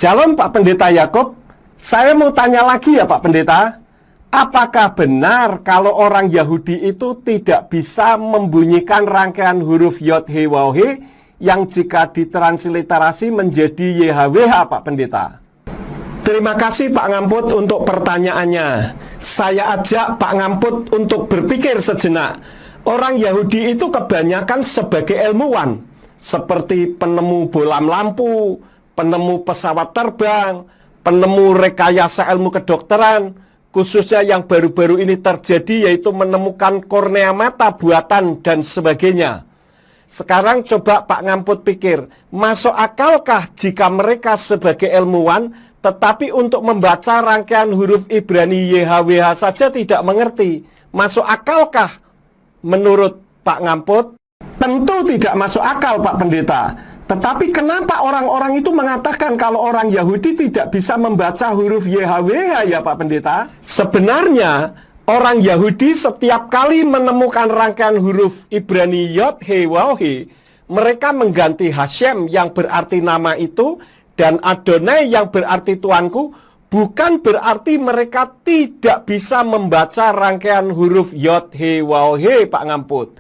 Shalom Pak Pendeta Yakub. Saya mau tanya lagi ya Pak Pendeta. Apakah benar kalau orang Yahudi itu tidak bisa membunyikan rangkaian huruf Yod He Waw He yang jika ditransliterasi menjadi YHWH Pak Pendeta? Terima kasih Pak Ngamput untuk pertanyaannya. Saya ajak Pak Ngamput untuk berpikir sejenak. Orang Yahudi itu kebanyakan sebagai ilmuwan, seperti penemu bohlam lampu, penemu pesawat terbang, penemu rekayasa ilmu kedokteran, khususnya yang baru-baru ini terjadi yaitu menemukan kornea mata buatan dan sebagainya. Sekarang coba Pak Ngamput pikir, masuk akalkah jika mereka sebagai ilmuwan tetapi untuk membaca rangkaian huruf Ibrani YHWH saja tidak mengerti? Masuk akalkah menurut Pak Ngamput? Tentu tidak masuk akal Pak Pendeta. Tetapi kenapa orang-orang itu mengatakan kalau orang Yahudi tidak bisa membaca huruf YHWH ya Pak Pendeta? Sebenarnya orang Yahudi setiap kali menemukan rangkaian huruf Ibrani Yod He Waw He, mereka mengganti Hashem yang berarti nama itu dan Adonai yang berarti Tuanku, bukan berarti mereka tidak bisa membaca rangkaian huruf Yod He Waw He Pak Ngamput.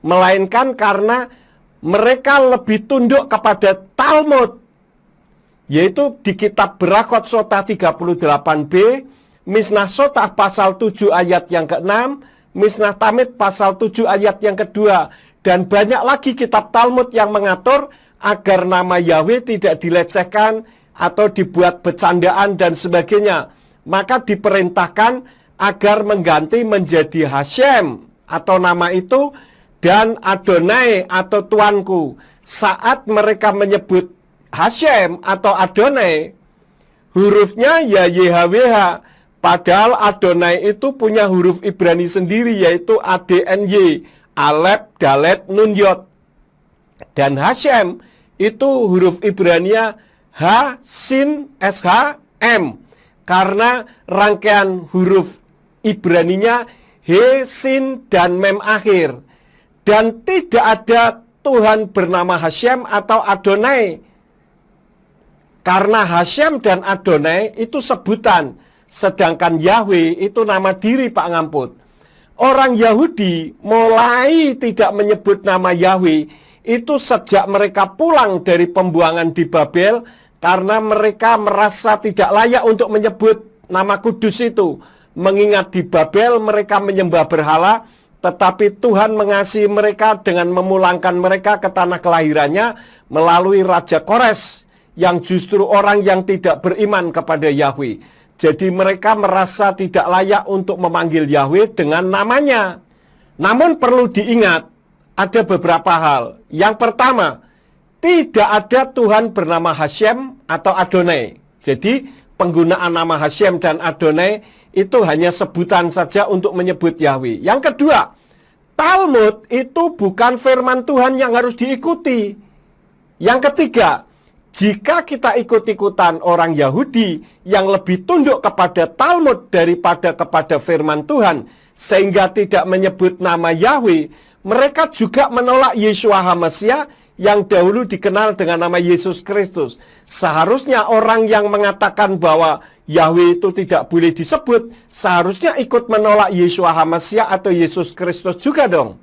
Melainkan karena mereka lebih tunduk kepada Talmud, yaitu di kitab Berakot Sota 38b, Mishnah Sota pasal 7 ayat yang ke-6, Mishnah Tamid pasal 7 ayat yang kedua, dan banyak lagi kitab Talmud yang mengatur agar nama Yahweh tidak dilecehkan atau dibuat bercandaan dan sebagainya. Maka diperintahkan agar mengganti menjadi Hashem atau nama itu dan Adonai atau Tuanku. Saat mereka menyebut Hashem atau Adonai, hurufnya ya YHWH. Padahal Adonai itu punya huruf Ibrani sendiri yaitu ADNY, Alef, Dalet, Nun, Yod. Dan Hashem itu huruf Ibrania H, Sin, SH, M. Karena rangkaian huruf Ibraninya He, Sin, dan Mem akhir. Dan tidak ada Tuhan bernama Hashem atau Adonai. Karena Hashem dan Adonai itu sebutan, sedangkan Yahweh itu nama diri Pak Ngamput. Orang Yahudi mulai tidak menyebut nama Yahweh itu sejak mereka pulang dari pembuangan di Babel, karena mereka merasa tidak layak untuk menyebut nama kudus itu. Mengingat di Babel mereka menyembah berhala, tetapi Tuhan mengasihi mereka dengan memulangkan mereka ke tanah kelahirannya melalui Raja Kores, yang justru orang yang tidak beriman kepada Yahweh. Jadi mereka merasa tidak layak untuk memanggil Yahweh dengan namanya. Namun perlu diingat, ada beberapa hal. Yang pertama, tidak ada Tuhan bernama Hashem atau Adonai. Jadi penggunaan nama Hashem dan Adonai itu hanya sebutan saja untuk menyebut Yahweh. Yang kedua, Talmud itu bukan firman Tuhan yang harus diikuti. Yang ketiga, jika kita ikut-ikutan orang Yahudi yang lebih tunduk kepada Talmud daripada kepada firman Tuhan, sehingga tidak menyebut nama Yahweh, mereka juga menolak Yeshua HaMashiach yang dahulu dikenal dengan nama Yesus Kristus. Seharusnya orang yang mengatakan bahwa Yahweh itu tidak boleh disebut, seharusnya ikut menolak Yeshua HaMashiach atau Yesus Kristus juga dong.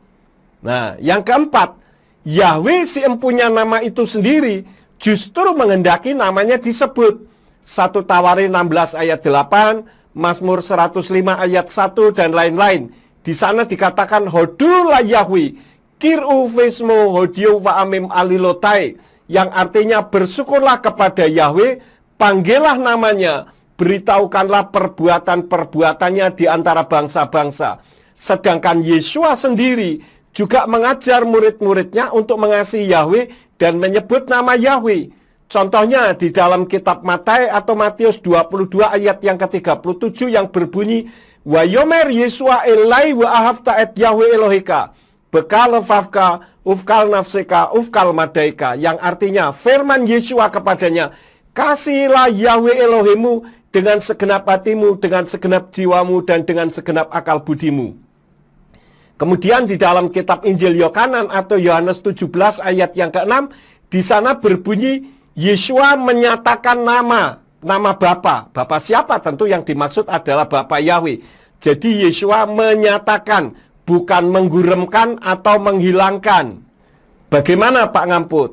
Nah, yang keempat, Yahweh si empunya nama itu sendiri justru menghendaki namanya disebut. 1 Tawarin 16 ayat 8, Mazmur 105 ayat 1, dan lain-lain. Di sana dikatakan, Hodulah Yahweh, Kir'u Vismo Hodiu Va'amim Alilotai, yang artinya bersyukurlah kepada Yahweh, panggillah namanya, beritahukanlah perbuatan-perbuatannya di antara bangsa-bangsa. Sedangkan Yeshua sendiri juga mengajar murid-muridnya untuk mengasihi Yahweh dan menyebut nama Yahweh. Contohnya di dalam kitab Matai atau Matius 22 ayat yang ke-37 yang berbunyi, Wa yomer Yeshua elai wa ahavta et Yahweh Elohika, bekal lefavka, ufkal nafseka, ufkal madaika, yang artinya firman Yeshua kepadanya, kasihilah Yahweh Elohimu dengan segenap hatimu, dengan segenap jiwamu, dan dengan segenap akal budimu. Kemudian di dalam kitab Injil Yohanan atau Yohanes 17 ayat yang ke-6, di sana berbunyi, Yeshua menyatakan nama Bapa. Bapa siapa? Tentu yang dimaksud adalah Bapa Yahweh. Jadi Yeshua menyatakan, bukan mengguremkan atau menghilangkan. Bagaimana Pak Ngamput?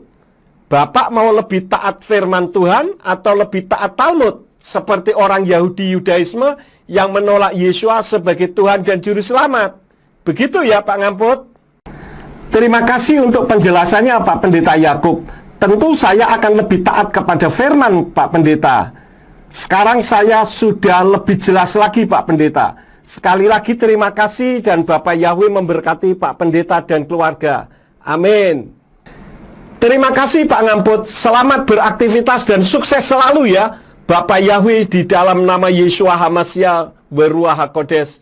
Bapak mau lebih taat firman Tuhan atau lebih taat Talmud? Seperti orang Yahudi Yudaisme yang menolak Yeshua sebagai Tuhan dan Juru Selamat. Begitu ya Pak Ngamput? Terima kasih untuk penjelasannya Pak Pendeta Yakub. Tentu saya akan lebih taat kepada firman Pak Pendeta. Sekarang saya sudah lebih jelas lagi Pak Pendeta. Sekali lagi terima kasih dan Bapak Yahweh memberkati Pak Pendeta dan keluarga. Amin. Terima kasih Pak Ngamput. Selamat beraktivitas dan sukses selalu ya Bapak Yahweh di dalam nama Yeshua HaMashiach Beruah HaKodes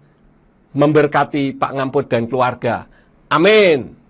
memberkati Pak Ngamput dan keluarga. Amin.